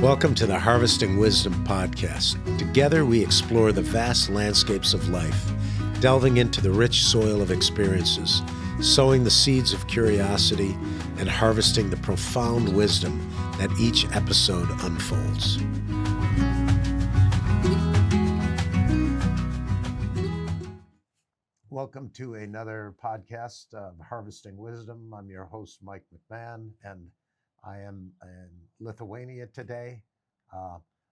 Welcome to the Harvesting Wisdom podcast. Together we explore the vast landscapes of life, delving into the rich soil of experiences, sowing the seeds of curiosity, and harvesting the profound wisdom that each episode unfolds. Welcome to another podcast of Harvesting Wisdom. I'm your host, Mike McMahon, and I am in Lithuania today.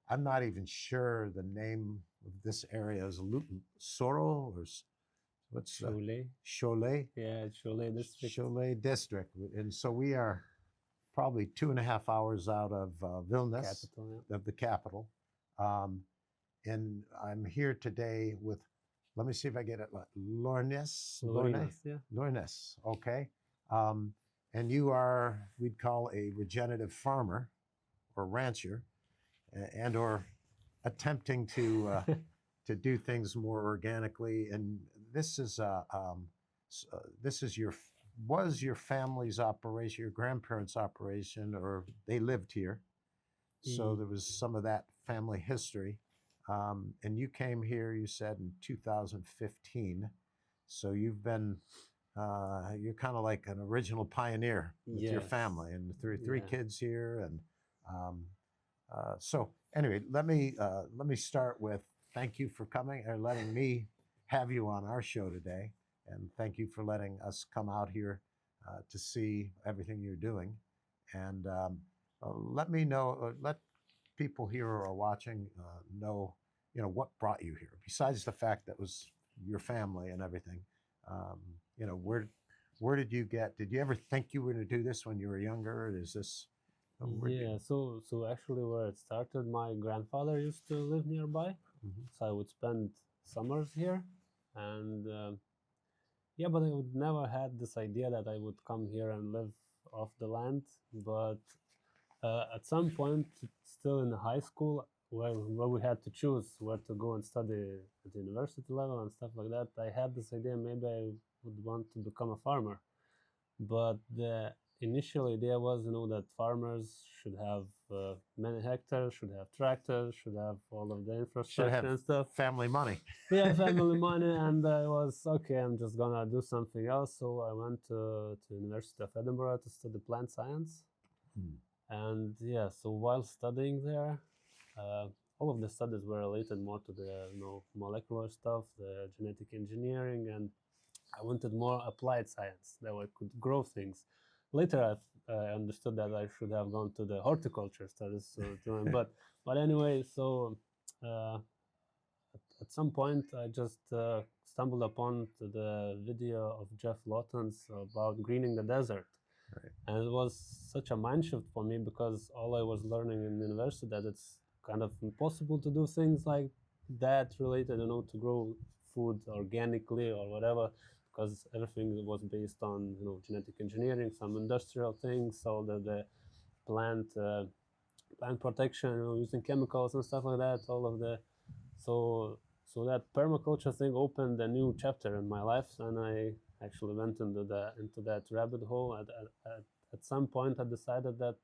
I'm not even sure the name of this area is Soro or what's Šiauliai. Šiauliai? Yeah, Šiauliai district. Šiauliai district. And so we are probably 2.5 hours out of Vilnius, Capital, of the capital. And I'm here today with, let me see if I get it, Laurynas. Laurynas, yeah. Laurynas, okay. And you are, we'd call a regenerative farmer or rancher, and or attempting to do things more organically. And this is was your family's operation, your grandparents' operation, or they lived here, so there was some of that family history. And you came here, you said, in 2015. So you've been, you're kind of like an original pioneer with your family, and three kids here. And so anyway, let me start with thank you for coming or letting me have you on our show today. And thank you for letting us come out here to see everything you're doing. And let me know, let people here who are watching know, what brought you here, besides the fact that was your family and everything. Where did you ever think you were going to do this when you were younger? Is this? So actually where it started, my grandfather used to live nearby. Mm-hmm. So I would spend summers here. And but I would never had this idea that I would come here and live off the land. But at some point, still in high school, where we had to choose where to go and study at the university level and stuff like that, I had this idea maybe I would want to become a farmer. But the initial idea was, that farmers should have many hectares, should have tractors, should have all of the infrastructure and stuff. Family money. Yeah, family money. And I was, okay, I'm just going to do something else. So I went to University of Edinburgh to study plant science. And so while studying there, all of the studies were related more to the molecular stuff, the genetic engineering, and I wanted more applied science that I could grow things. Later, I understood that I should have gone to the horticulture studies. But anyway, so at some point, I just stumbled upon the video of Jeff Lawton's about greening the desert. Right. And it was such a mind shift for me, because all I was learning in university that it's kind of impossible to do things like that related, to grow food organically or whatever, because everything was based on, genetic engineering, some industrial things, all the plant protection, using chemicals and stuff like that, all of the, so that permaculture thing opened a new chapter in my life, and I actually went into that rabbit hole. At some point, I decided that,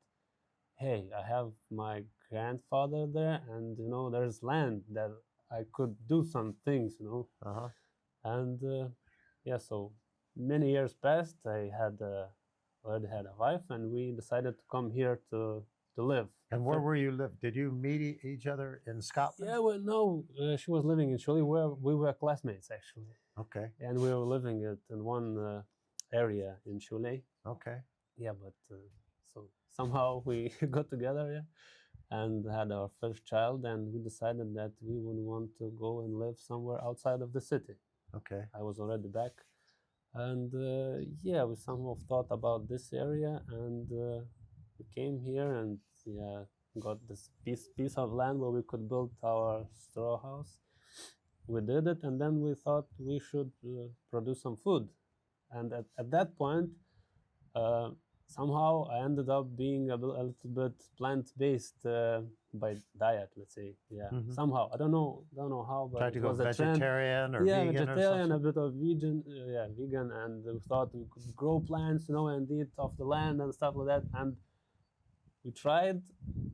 hey, I have my grandfather there, and there's land that I could do some things, Uh-huh. And so many years passed. I already had a wife, and we decided to come here to live. And where were you live? Did you meet each other in Scotland? Yeah, well, no, she was living in Šiauliai, where we were classmates, actually. Okay. And we were living in one area in Šiauliai. Okay. Yeah, but so somehow we got together, and had our first child, and we decided that we would want to go and live somewhere outside of the city. Okay. I was already back, and we somehow thought about this area, and we came here and got this piece of land where we could build our straw house. We did it, and then we thought we should produce some food. And at that point, somehow I ended up being a little bit plant-based by diet, let's say. Yeah, somehow I don't know how, but tried to go vegetarian or vegan vegetarian, or a bit of vegan, and we thought we could grow plants, and eat off the land and stuff like that. And we tried,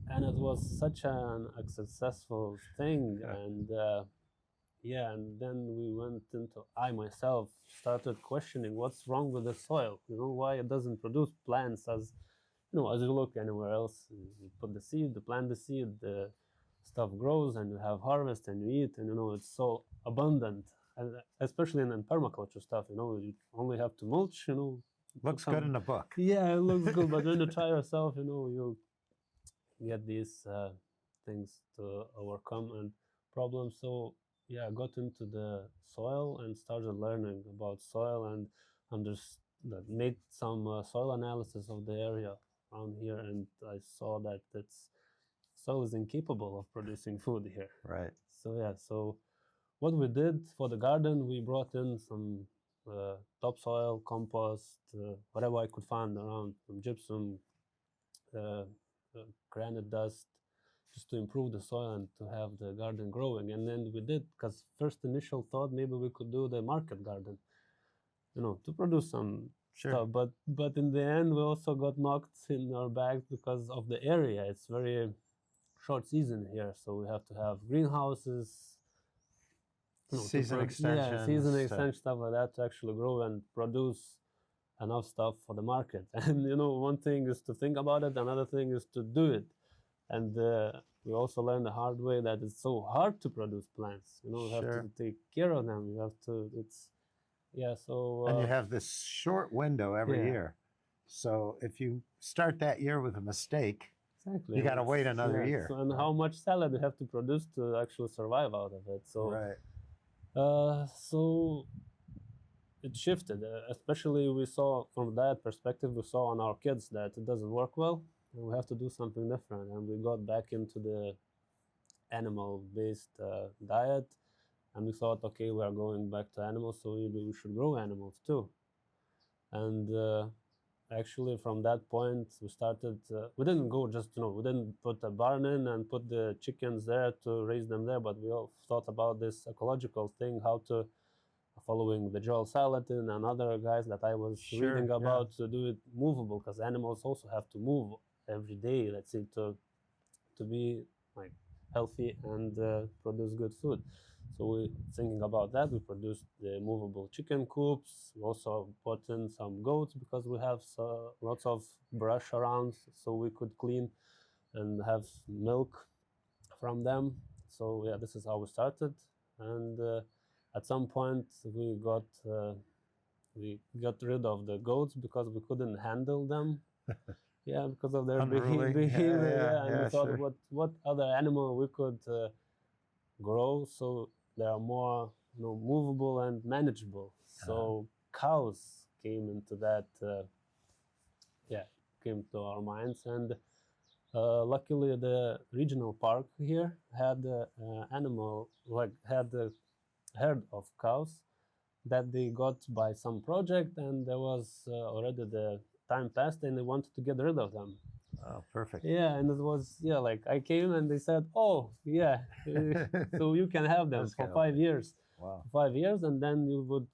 and it was such a successful thing. Yeah. And yeah, and then we went into, I myself started questioning what's wrong with the soil. Why it doesn't produce plants as as you look anywhere else. You put the seed, you plant the seed, the stuff grows, and you have harvest, and you eat, and it's so abundant. And especially in permaculture stuff, you only have to mulch. Looks good in the book. Yeah, it looks good, but when you try yourself, you get these things to overcome and problems. So yeah, I got into the soil and started learning about soil and made some soil analysis of the area around here, and I saw that soil is incapable of producing food here. Right. So yeah, so what we did for the garden, we brought in some topsoil, compost, whatever I could find around, some gypsum, granite dust, just to improve the soil and to have the garden growing. And then we did, because first initial thought, maybe we could do the market garden, to produce some stuff. But in the end, we also got knocked in our back because of the area. It's very short season here, so we have to have greenhouses, season extension, stuff like that, to actually grow and produce enough stuff for the market. And one thing is to think about it, another thing is to do it. And we also learned the hard way that it's so hard to produce plants. You have to take care of them. You have to. So. And you have this short window every year. So if you start that year with a mistake, exactly, you got to wait another year. So, and how much salad you have to produce to actually survive out of it. So. Right. So it shifted, especially we saw from that perspective, we saw on our kids that it doesn't work well, and we have to do something different. And we got back into the animal-based diet, and we thought, okay, we are going back to animals, so maybe we should grow animals too. And actually, from that point, we started, we didn't go just, we didn't put a barn in and put the chickens there to raise them there, but we all thought about this ecological thing, how to, following the Joel Salatin and other guys that I was reading about, to do it movable, because animals also have to move every day, let's say, to be like healthy and produce good food. So we thinking about that. We produced the movable chicken coops. We also put in some goats because we have lots of brush around, so we could clean and have milk from them. So yeah, this is how we started. And at some point we got rid of the goats because we couldn't handle them. Yeah, because of their behavior. And we thought, what other animal we could grow so they are more movable and manageable. So cows came into that, came to our minds. And luckily the regional park here had had a herd of cows that they got by some project, and there was already the time passed and they wanted to get rid of them. Oh, perfect. Yeah, and it was, like I came and they said, oh, yeah, so you can have them for 5 years. Wow. 5 years, and then you would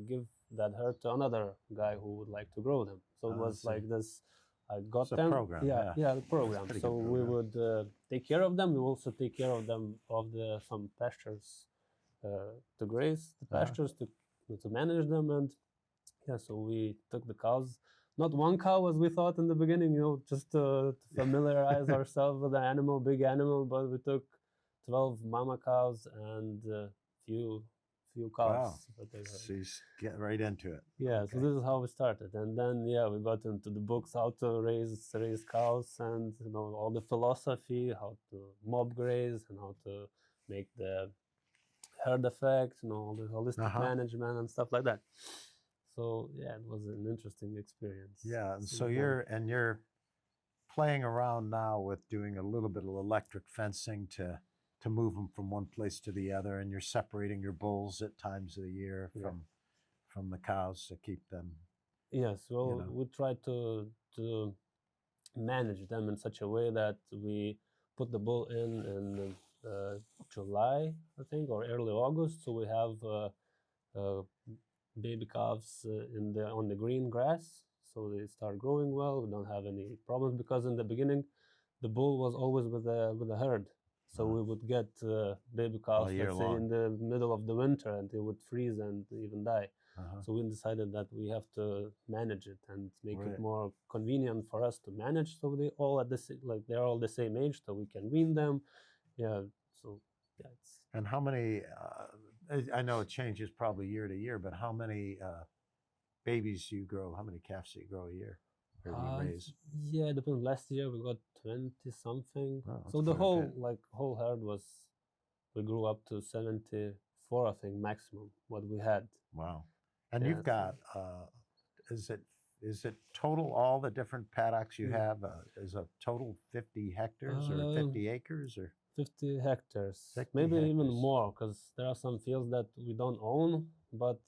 give that herd to another guy who would like to grow them. So it was like this, I got them. Program, the program. So we would take care of them. We also take care of them, of some pastures to graze, the pastures to manage them. And so we took the cows. Not one cow as we thought in the beginning, just to familiarize ourselves with the animal, big animal, but we took 12 mama cows and few calves. Wow. So you get right into it. Yeah, okay. So this is how we started. And then, we got into the books, how to raise cows, and, all the philosophy, how to mob graze, and how to make the herd effect, all the holistic management and stuff like that. So it was an interesting experience. Yeah, and so you're playing around now with doing a little bit of electric fencing to move them from one place to the other, and you're separating your bulls at times of the year from the cows to keep them. Yes, well, we try to manage them in such a way that we put the bull in July, I think, or early August. So we have baby calves on the green grass. so they start growing well. We don't have any problems because in the beginning, the bull was always with the herd. So we would get baby calves, year let's say, long. in the middle of the winter, and they would freeze and even die. So we decided that we have to manage it and make Right. it more convenient for us to manage. So they all at the they're all the same age, so we can wean them. Yeah. So yeah, it's And how many? I know it changes probably year to year, but how many babies do you grow? How many calves do you grow a year, or do you raise? yeah, it depends. Last year we got 20 something. Oh, that's So the quite a whole bit. whole herd was, we grew up to 74, I think, maximum what we had. Wow. And Yeah, you've got, is it total all the different paddocks you Mm. have? Is a total 50 hectares or 50 acres or 50 hectares, 50 maybe even hectares. more, because there are some fields that we don't own, but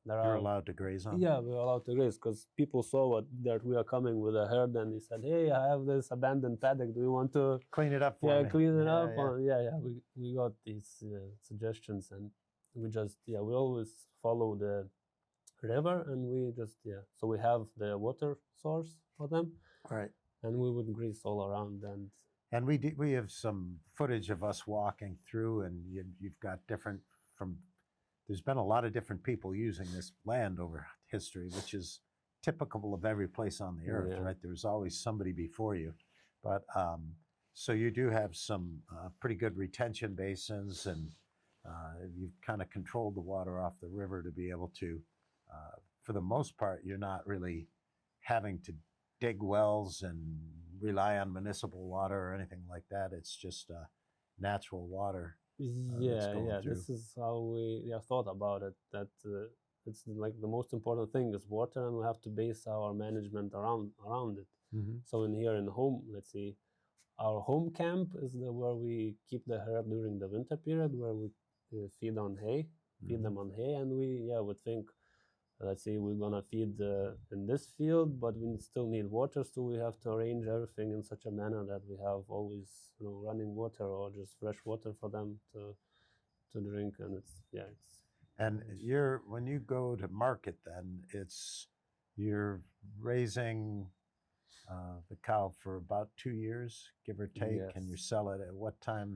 there you're are. allowed to graze on? Yeah, we're allowed to graze because people saw that we are coming with a herd, and they said, "Hey, I have this abandoned paddock. Do you want to Clean it up for me. clean it Yeah, up?" yeah. We got these suggestions, and we just we always follow the river, and we just So we have the water source for them, Right. and we would graze all around. And we have some footage of us walking through, and you've got different there's been a lot of different people using this land over history, which is typical of every place on the earth, Yeah. right? There's always somebody before you. But so you do have some pretty good retention basins, and you've kind of controlled the water off the river to be able to, for the most part, you're not really having to dig wells and rely on municipal water or anything like that. It's just natural water. Going through. This is how we thought about it. That it's like the most important thing is water, and we have to base our management around it. So in here in home, let's see, our home camp is where we keep the herd during the winter period, where we feed on hay, feed them on hay, and we would think, let's say we're gonna feed in this field, but we still need water, so we have to arrange everything in such a manner that we have always running water or just fresh water for them to drink, and it's. And when you go to market, then you're raising the cow for about 2 years, give or take, and you Yes. sell it at what time?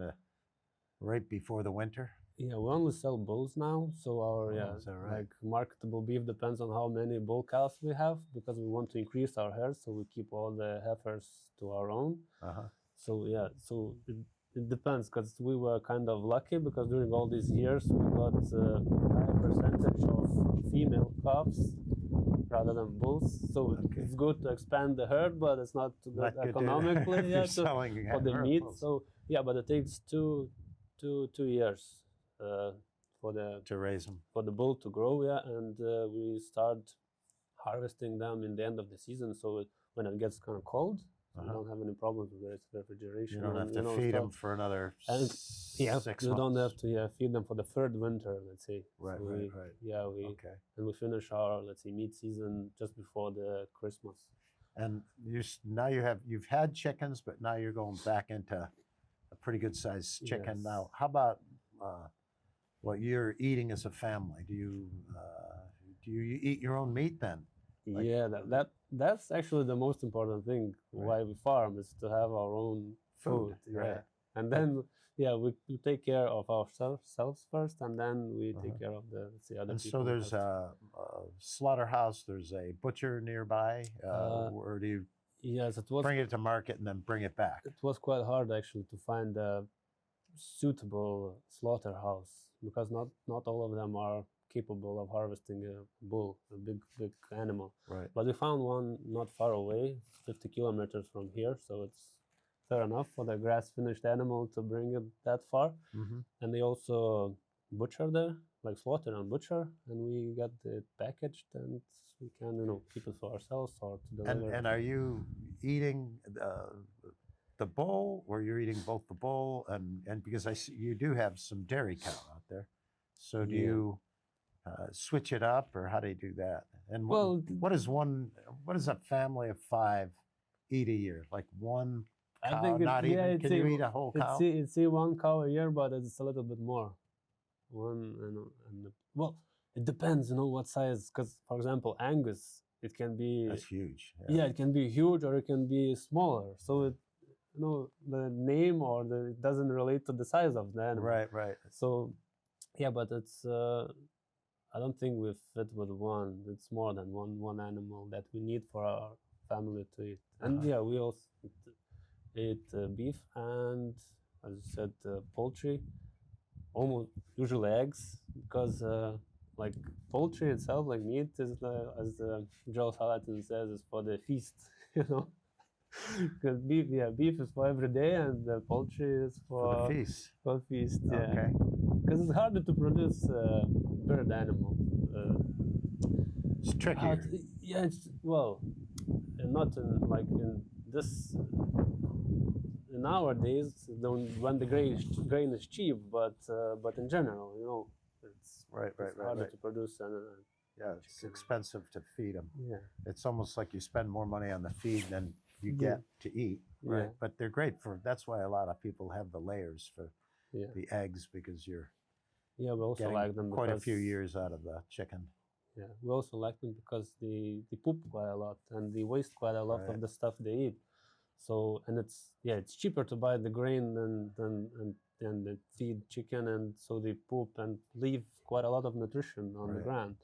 Right before the winter. Yeah, we only sell bulls now, so our Is that right? like marketable beef depends on how many bull calves we have, because we want to increase our herd, so we keep all the heifers to our own. So it depends, because we were kind of lucky, because during all these years we got a high percentage of female calves rather than bulls. So it's good to expand the herd, but it's not too good economically for the meat. Bulls. So but it takes two years to raise them, for the bull to grow, and we start harvesting them in the end of the season. So when it gets kind of cold, we don't have any problems with its refrigeration. You don't have to feed them for another 6 months. You don't have to feed them for the third winter, let's say. Right, so right. And we finish our, let's say, meat season just before the Christmas. And you've had chickens, but now you're going back into a pretty good sized chicken. Yes. Now, how about what you're eating as a family? Do you eat your own meat then? That's actually the most important thing. Right. Why we farm is to have our own food. Right. And then we take care of ourselves first, and then we take care of the other and people. So there's a slaughterhouse, there's a butcher nearby, or do you bring it to market and then bring it back? It was quite hard actually to find a suitable slaughterhouse, because not all of them are capable of harvesting a bull, a big animal. Right. But we found one not far away, 50 kilometers from here, so it's fair enough for the grass-finished animal to bring it that far. And they also butcher there, like slaughter and butcher, and we got it packaged, and we can keep it for ourselves or to deliver. And are you eating the bull, or you're eating both the bull and because I see you do have some dairy cow out there, so do you switch it up, or how do you do that? And what does a family of 5 eat a year? Like one cow? I think can you eat a whole cow? It's one cow a year, but it's a little bit more. Well, it depends, what size. Because, for example, Angus it can be That's huge. yeah, it can be huge or it can be smaller. So it, the name or it doesn't relate to the size of the animal. Right. So yeah, but it's I don't think we fit with one. It's more than one animal that we need for our family to eat. And yeah, we also eat beef and, as you said, poultry. Almost usually eggs, because like poultry itself, like meat, is as Joe Salatin says, is for the feast. Because beef is for every day, and poultry is For the feast. for feast. Yeah. Okay. Because it's harder to produce bird animal. It's trickier. Yeah, it's, well, not in like in this. Nowadays, when the grain is cheap, but in general, it's Right. harder to produce. Yeah, it's expensive to feed them. Yeah. It's almost like you spend more money on the feed than you get to eat, right? Yeah. But they're great that's why a lot of people have the layers for Yeah. the eggs, because you're We also getting like them quite a because, few years out of the chicken. Yeah, we also like them because they poop quite a lot and they waste quite a lot Right. of the stuff they eat. So, and it's cheaper to buy the grain than the feed chicken, and so they poop and leave quite a lot of nutrition on the Right. ground.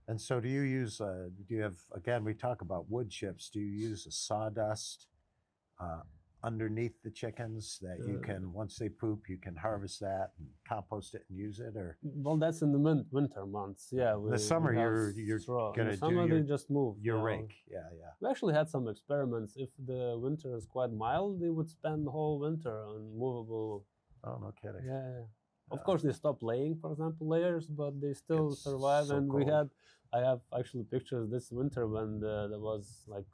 And so do you use, do you have, again, we talk about wood chips, do you use a sawdust underneath the chickens that you can, once they poop, you can harvest that and compost it and use it? Or Well, that's in the winter months. Yeah, the summer we have you're straw. In gonna the do summer your, they just move. your rake. Yeah. We actually had some experiments. If the winter is quite mild, they would spend the whole winter on movable. Oh, no kidding. Yeah. Of course, they stop laying, for example, layers, but they still It's survive. so And cold. I have actually pictures this winter when there was like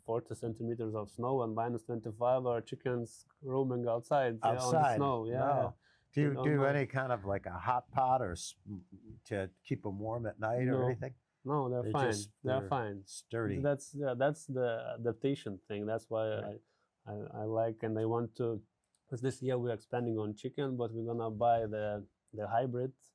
40 centimeters of snow and minus 25, our chickens roaming outside on the snow. Yeah. No. Do you don't do know. any kind of like a hot pot or to keep them warm at night or No. anything? No, they're fine. They're fine. Sturdy. That's the adaptation thing. That's why Right. I like and I want to. Because this year we're expanding on chicken, but we're gonna buy the hybrids,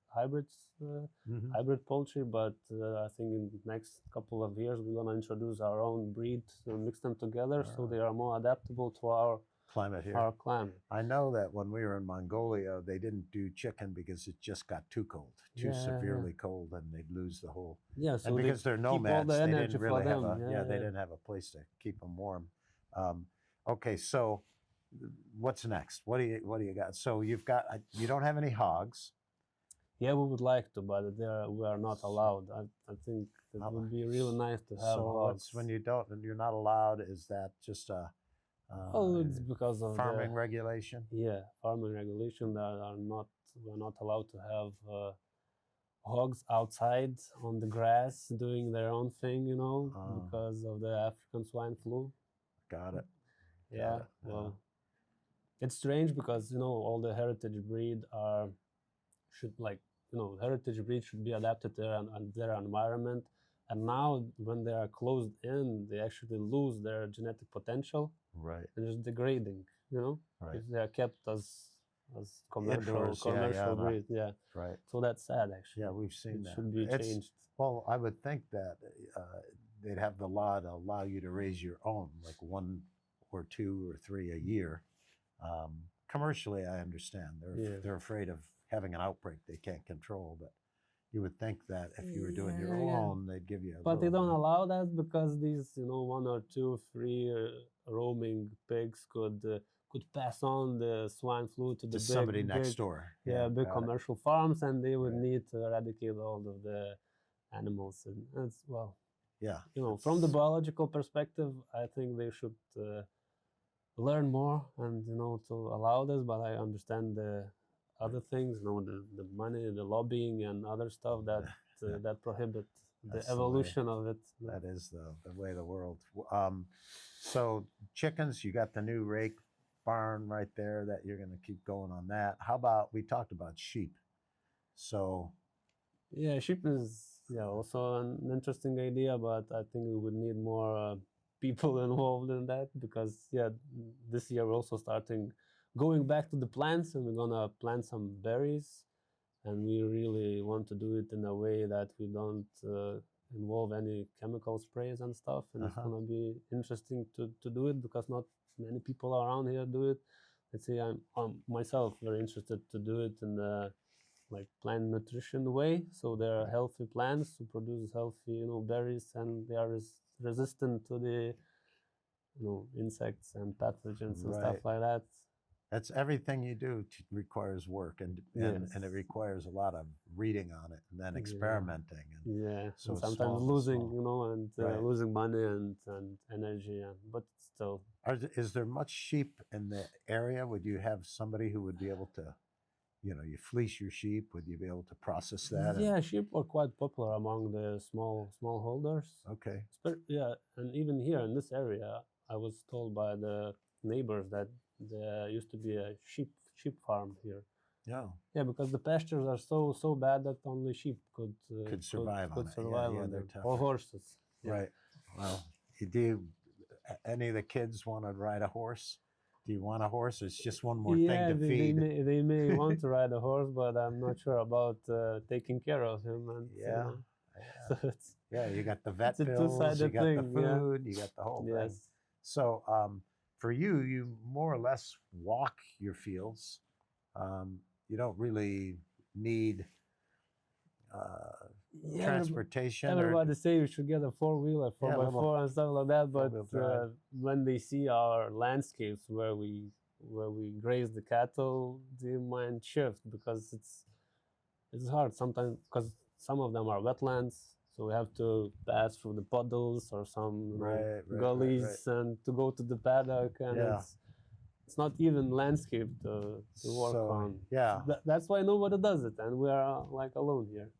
Mhm. hybrid poultry. But I think in the next couple of years we're gonna introduce our own breed and mix them together, so they are more adaptable to our Climate here. our climate. I know that when we were in Mongolia, they didn't do chicken because it just got too cold, too severely cold, and they'd lose the whole. Yeah, so and because they're nomads, they didn't really have they they didn't have a place to keep them warm. Okay, so what's next? What do you got? So you don't have any hogs. Yeah, we would like to, but we are not allowed. I think it would be really nice to have hogs. When you're not allowed, is that just a it's because of farming regulation? Yeah, farming regulation that we're not allowed to have hogs outside on the grass doing their own thing, because of the African swine flu. Got it. Yeah, well, it's strange because all the heritage breed heritage breed should be adapted to their environment, and now when they are closed in, they actually lose their genetic potential. Right. And just degrading, Right. if they are kept as commercial breed. Yeah. Right. So that's sad, actually. Yeah, we've seen that. It should be changed. Well, I would think that they'd have the law to allow you to raise your own, like 1 or 2 or 3 a year. Commercially, I understand. They're afraid of having an outbreak they can't control, but you would think that if you were doing your own, they'd give you But they don't allow that because these, 1 or 2, 3 roaming pigs could pass on the swine flu to somebody next door. Yeah, big commercial farms, and they would need to eradicate all of the animals. And that's, from the biological perspective, I think they should learn more and, to allow this, but I understand the other things, the money, the lobbying and other stuff that prohibit the evolution of it. That is the way of the world. So chickens, you got the new rake barn right there that you're going to keep going on that. How about, we talked about sheep. So yeah, sheep is also an interesting idea, but I think we would need more people involved in that, because this year we're also going back to the plants, and we're gonna plant some berries, and we really want to do it in a way that we don't involve any chemical sprays and stuff, and it's Uh-huh. gonna be interesting to do it because not many people around here do it. Let's say I'm myself very interested to do it in the like plant nutrition way. So there are Right. healthy plants to produce healthy, berries, and they are resistant to the, insects and pathogens and stuff Right. like that. That's everything you do requires work, and it Yes. requires a lot of reading on it and then Yeah. experimenting. And Yeah, so and it's sometimes small, losing, small. and Right. losing money and energy, but still. Is there much sheep in the area? Would you have somebody who would be able to, you fleece your sheep? Would you be able to process that? Yeah, sheep are quite popular among the small holders. Okay. Yeah, and even here in this area, I was told by the neighbors that there used to be a sheep farm here. Yeah. Yeah, because the pastures are so bad that only sheep Could survive on it. survive Yeah, on they're them, tough. or horses. Yeah. Right. Well, any of the kids want to ride a horse? Do you want a horse? It's just one more thing to they feed. they may want to ride a horse, but I'm not sure about taking care of him. And Yeah. so it's You got the vet a bills, you two-sided got the thing, yeah. food, you got the whole thing. yes. So, for you more or less walk your fields. You don't really need Yeah, transportation. everybody say we should get a 4-wheeler, 4x4 little and stuff like that. But four-wheel drive. when they see our landscapes where we graze the cattle, their mind shift because it's hard sometimes because some of them are wetlands, so we have to pass through the puddles or some Right, gullies and to go to the paddock, and Yeah. it's not even landscape to work So, on. yeah. That's why nobody does it, and we are like alone here.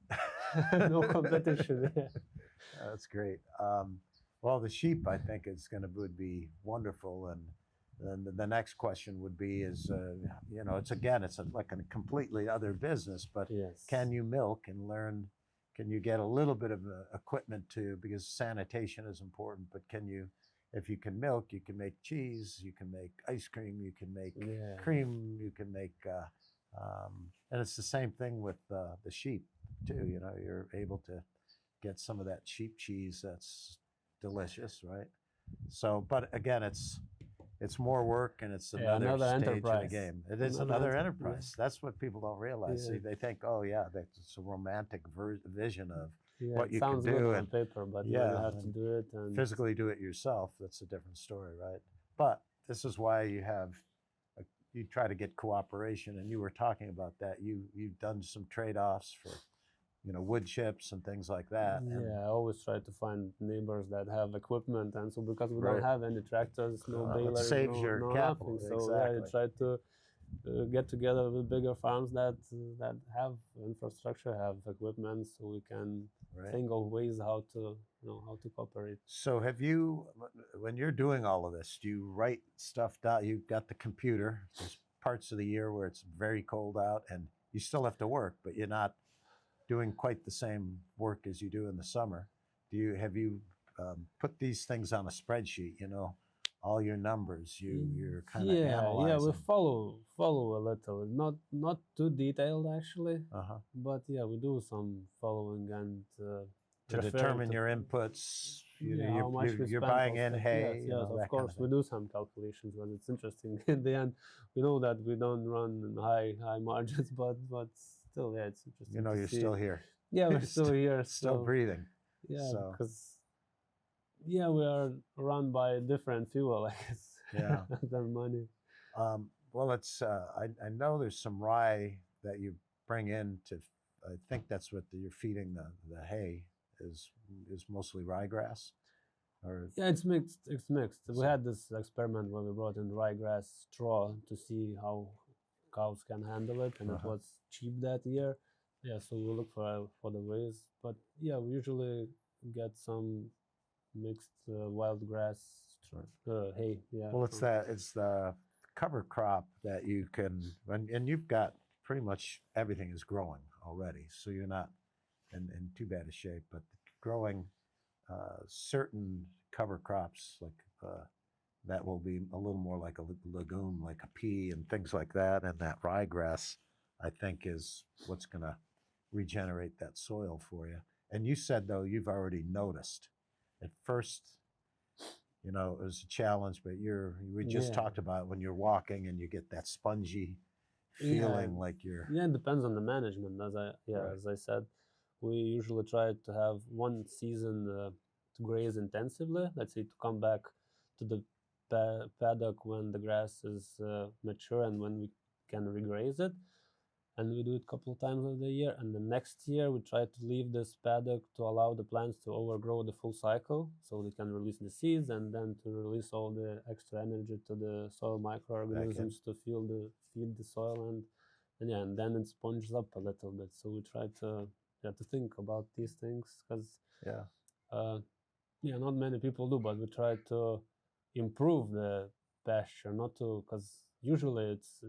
No competition. Yeah. That's great. Well, the sheep, I think, would be wonderful. And then the next question would be is, it's like a completely other business, but Yes. can you milk and learn? Can you get a little bit of equipment because sanitation is important, but if you can milk, you can make cheese, you can make ice cream, you can make cream, you can make, and it's the same thing with the sheep too. You're able to get some of that sheep cheese that's delicious, right? So, but again, it's more work and it's another stage enterprise. of the game. It is another enterprise. That's what people don't realize. Yeah. They think, oh yeah, that's a romantic vision of what it you sounds can do good on and paper, but yeah, when you have to do it and physically do it yourself. That's a different story, right? But this is why you try to get cooperation, and you were talking about that. You've done some trade-offs for wood chips and things like that. I always try to find neighbors that have equipment, and so because we Right. don't have any tractors, no It balers, saves your no capital. nothing. So Exactly. you try to get together with bigger farms that have infrastructure, have equipment, so we can Right. think of ways how to cooperate. So when you're doing all of this, do you write stuff down? You've got the computer. There's parts of the year where it's very cold out and you still have to work, but you're not doing quite the same work as you do in the summer. Have you put these things on a spreadsheet, all your numbers, you're kind of analyzing? we follow a little, not too detailed actually, Uh-huh. but we do some following and To refer determine your inputs, how much we you're spent buying on in stuff. hay. Yes, that of kind course, we thing. do some calculations, but it's interesting. In the end, we know that we don't run high margins, but still, it's interesting. To You're see. still here. Yeah, we're still here, Still breathing. Yeah, So. because we are run by different fuel, I guess. Yeah. Than money. Well, it's I know there's some rye that you bring in to. I think that's what you're feeding the hay is mostly ryegrass, or Yeah, it's mixed. It's mixed. We had this experiment where we brought in ryegrass straw to see how cows can handle it, and it was cheap that year. Yeah, so we look for the ways, but we usually get some mixed wild grass hay. Yeah. well, it's the cover crop that you can, and you've got pretty much everything is growing already, so you're not in too bad a shape. But growing certain cover crops like that will be a little more like a legume, like a pea and things like that, and that ryegrass, I think, is what's going to regenerate that soil for you. And you said though you've already noticed. At first, you know, it was a challenge, but we just Yeah. talked about when you're walking and you get that spongy Yeah. feeling like you're Yeah, it depends on the management. Right. As I said, we usually try to have one season to graze intensively. Let's say to come back to the paddock when the grass is mature and when we can regraze it. And we do it a couple of times of the year. And the next year we try to leave this paddock to allow the plants to overgrow the full cycle, so they can release the seeds and then to release all the extra energy to the soil microorganisms to feed the soil and yeah, and then it sponges up a little bit. So we try to think about these things because yeah. yeah, not many people do, but we try to improve the pasture, not to, because usually it's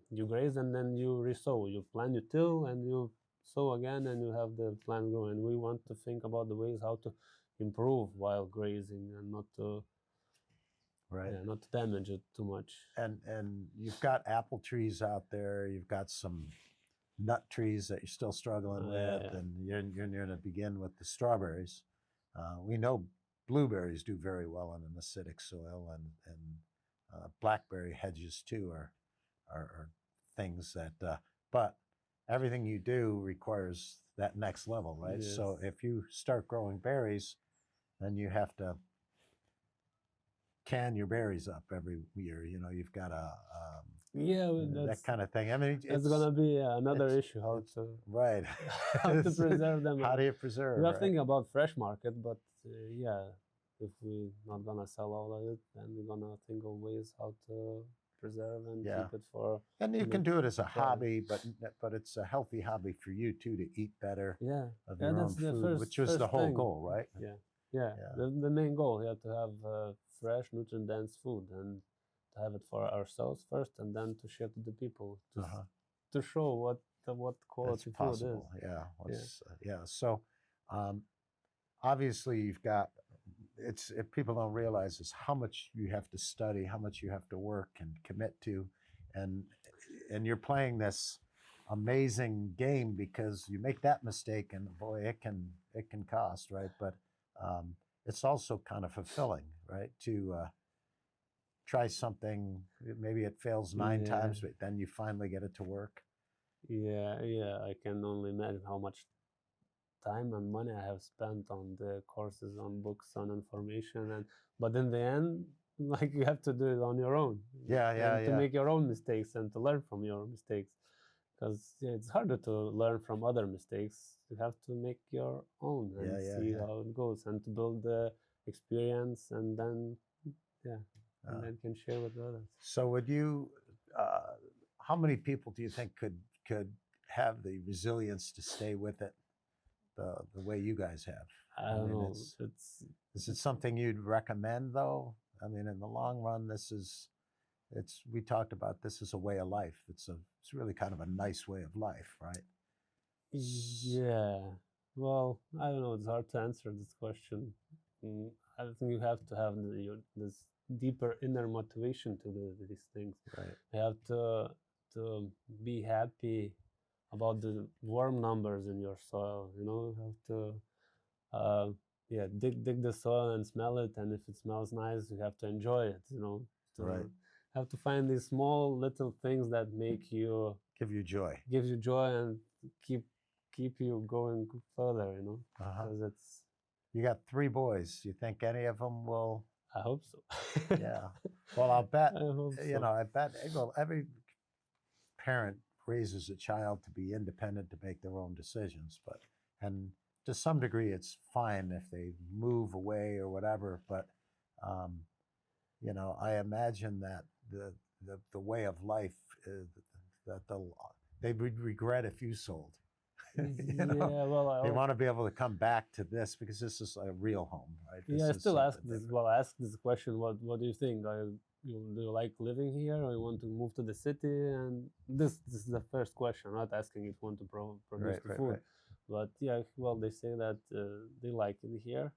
you graze and then you resow. You plant, you till, and you sow again, and you have the plant growing. We want to think about the ways how to improve while grazing and not to Right. not to damage it too much. And you've got apple trees out there. You've got some nut trees that you're still struggling with, and you're going to begin with the strawberries. We know blueberries do very well in an acidic soil, and blackberry hedges too are things that. But everything you do requires that next level, right? Yes. So if you start growing berries, then you have to can your berries up every year. You know, you've got to that kind of thing. I mean, that's gonna be another issue how to right how to preserve them. How do you preserve? We are right? thinking about fresh market, but yeah, if we're not gonna sell all of it, then we're gonna think of ways how to preserve and keep it for. And you can do it as a hobby, but it's a healthy hobby for you too, to eat better of your own food, which was the whole goal, right? Yeah. The main goal, you have to have fresh, nutrient dense food and to have it for ourselves first, and then to share to the people to show what quality food is. Yeah. So obviously you've got if people don't realize is how much you have to study, how much you have to work and commit to, and you're playing this amazing game because you make that mistake and boy, it can cost, right? But it's also kind of fulfilling, right? To try something, maybe it fails 9 times, but then you finally get it to work. Yeah, I can only imagine how much time and money I have spent on the courses, on books, on information, but in the end, like you have to do it on your own. To make your own mistakes and to learn from your mistakes, because it's harder to learn from other mistakes. You have to make your own and see how it goes, and to build the experience, and then and then can share with others. So would you? How many people do you think could have the resilience to stay with it the way you guys have? I don't know. Is it something you'd recommend though? I mean, in the long run, we talked about this as a way of life. It's really kind of a nice way of life, right? Yeah. Well, I don't know. It's hard to answer this question. I think you have to have this deeper inner motivation to do these things. Right. You have to be happy about the worm numbers in your soil. You have to dig the soil and smell it, and if it smells nice, you have to enjoy it. Have to find these small little things that give you joy and keep you going further. Because you got 3 boys. You think any of them will? I hope so. Yeah. Well, I'll bet. I hope so. I bet. Well, every parent raises a child to be independent, to make their own decisions, and to some degree, it's fine if they move away or whatever. But I imagine that the way of life that they would regret if you sold. They want to be able to come back to this because this is a real home, right? I still ask this. Well, I ask this question. What do you think? Do you like living here, or you want to move to the city? And this is the first question. I'm not asking if you want to produce the food, but they say that they like it here,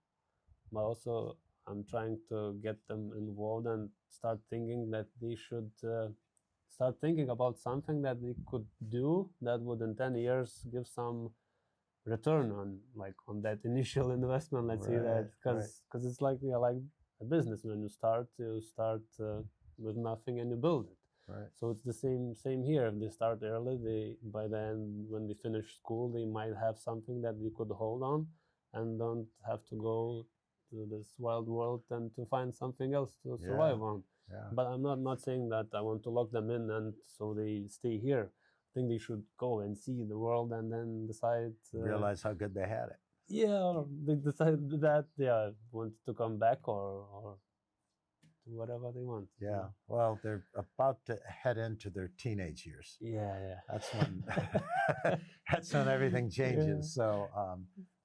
but also I'm trying to get them involved and start thinking that they should start thinking about something that they could do that would in 10 years give some return on that initial investment. Let's say that, because it's like like a business. When you start with nothing and you build it. Right. So it's the same here. If they start early, by then when they finish school, they might have something that they could hold on, and don't have to go to this wild world and to find something else to survive on. Yeah. But I'm not saying that I want to lock them in and so they stay here. I think they should go and see the world and then decide. Realize how good they had it. Yeah, or they decide that they want to come back or do whatever they want. Yeah. Well, they're about to head into their teenage years. Yeah. That's when that's when everything changes. Yeah. So,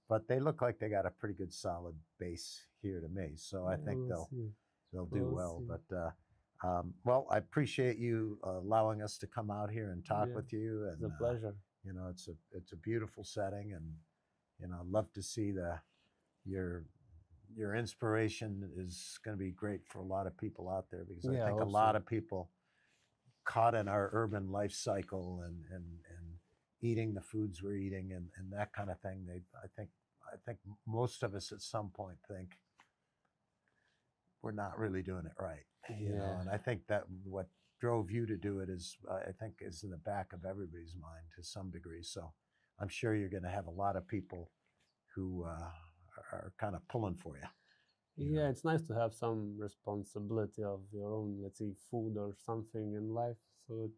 but they look like they got a pretty good solid base here to me. So I think they'll do well. See. But well, I appreciate you allowing us to come out here and talk with you. And, it's a pleasure. You know, it's a beautiful setting, and you know, I'd love to see your inspiration is going to be great for a lot of people out there, because I think a lot of people caught in our urban life cycle and eating the foods we're eating and that kind of thing. I think most of us at some point think we're not really doing it right. You know, and I think that what drove you to do it is in the back of everybody's mind to some degree. So I'm sure you're going to have a lot of people who are kind of pulling for you. Yeah, it's nice to have some responsibility of your own, let's say, food or something in life. So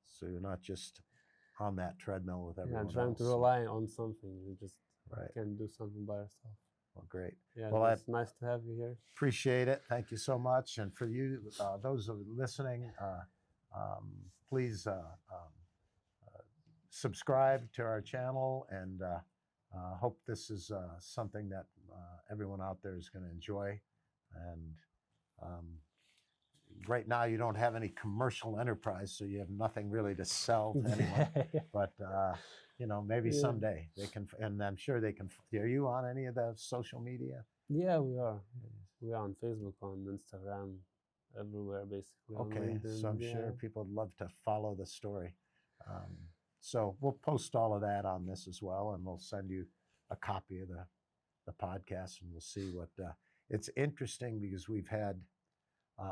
so you're not just on that treadmill with everyone else. Trying to rely on something. You just can do something by yourself. Well, great. Yeah, well, it's nice to have you here. Appreciate it. Thank you so much. And for you, those who are listening, please subscribe to our channel, and hope this is something that everyone out there is going to enjoy. And right now, you don't have any commercial enterprise, so you have nothing really to sell to anyone. But you know, maybe someday they can, and I'm sure they can. Are you on any of the social media? Yeah, we are. We are on Facebook, on Instagram, everywhere basically. Okay, so I'm sure people would love to follow the story. So we'll post all of that on this as well, and we'll send you a copy of the podcast, and we'll see what. It's interesting because we've had.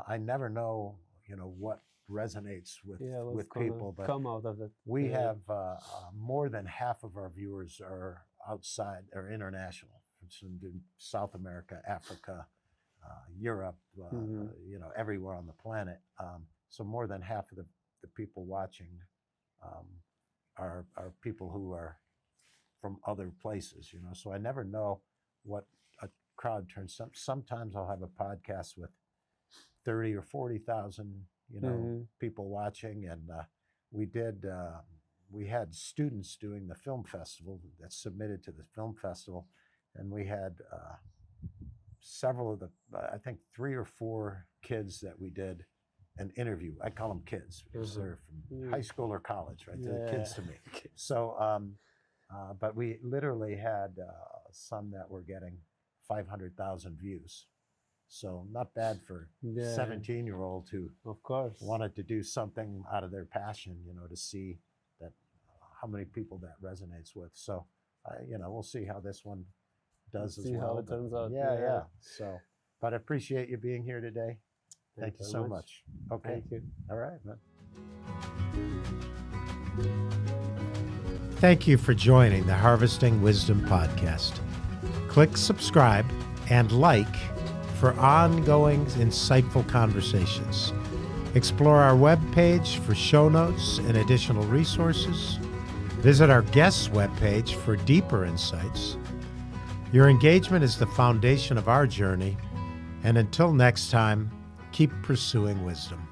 I never know, you know, what resonates with people, but come out of it. We have more than half of our viewers are outside or international, from South America, Africa, Europe, you know, everywhere on the planet. So more than half of the people watching are people who are from other places, you know. So I never know what a crowd turns. Sometimes I'll have a podcast with 30 or 40,000, you know, people watching, and we had students doing the film festival that submitted to the film festival, and we had several of the, I think 3 or 4 kids that we did an interview. I call them kids because they're from high school or college, right? They're kids to me. So, but we literally had some that were getting 500,000 views. So not bad for 17-year-old who, of course, wanted to do something out of their passion, you know, to see that how many people that resonates with. So, you know, we'll see how this one does as well. See how it turns out. Yeah. So, but I appreciate you being here today. Thank you so much. Okay. Thank you. All right, man. Thank you for joining the Harvesting Wisdom podcast. Click subscribe and like for ongoing, insightful conversations. Explore our webpage for show notes and additional resources. Visit our guests' webpage for deeper insights. Your engagement is the foundation of our journey, and until next time, keep pursuing wisdom.